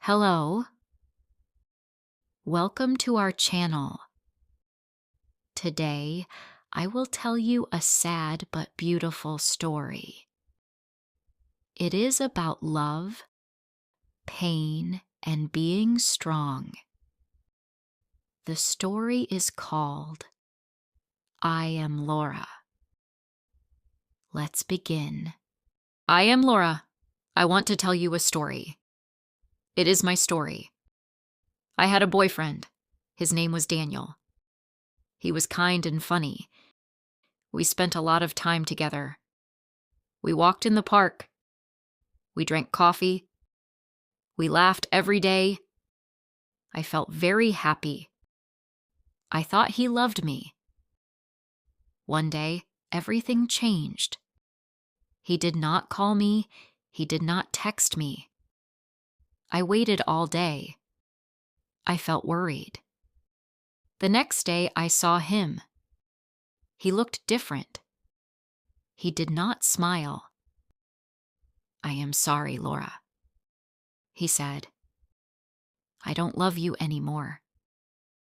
Hello, welcome to our channel. Today, I will tell you a sad but beautiful story. It is about love, pain, and being strong. The story is called I Am Laura. Let's begin. I am Laura. I want to tell you a story. It is my story. I had a boyfriend. His name was Daniel. He was kind and funny. We spent a lot of time together. We walked in the park. We drank coffee. We laughed every day. I felt very happy. I thought he loved me. One day, everything changed. He did not call me. He did not text me. I waited all day. I felt worried. The next day, I saw him. He looked different. He did not smile. I am sorry, Laura, he said. I don't love you anymore.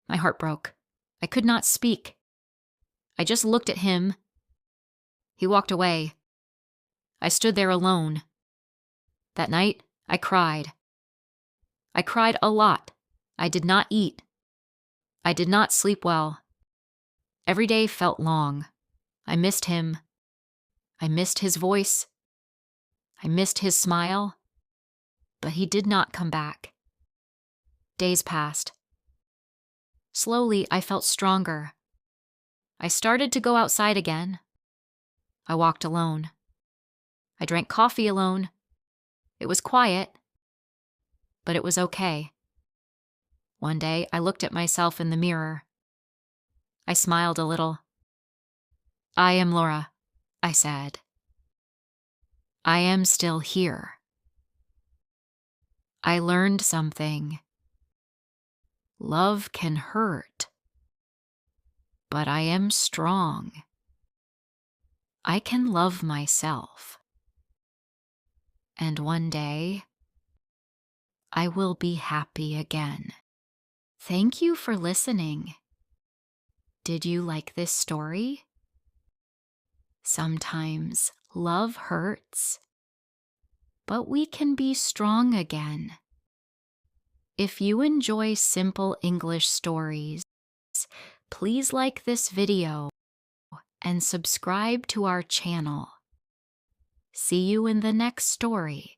My heart broke. I could not speak. I just looked at him. He walked away. I stood there alone. That night, I cried. I cried a lot. I did not eat. I did not sleep well. Every day felt long. I missed him. I missed his voice. I missed his smile. But he did not come back. Days passed. Slowly, I felt stronger. I started to go outside again. I walked alone. I drank coffee alone. It was quiet, but it was okay. One day, I looked at myself in the mirror. I smiled a little. I am Laura, I said. I am still here. I learned something. Love can hurt, but I am strong. I can love myself. And one day, I will be happy again. Thank you for listening. Did you like this story? Sometimes love hurts, but we can be strong again. If you enjoy simple English stories, please like this video and subscribe to our channel. See you in the next story.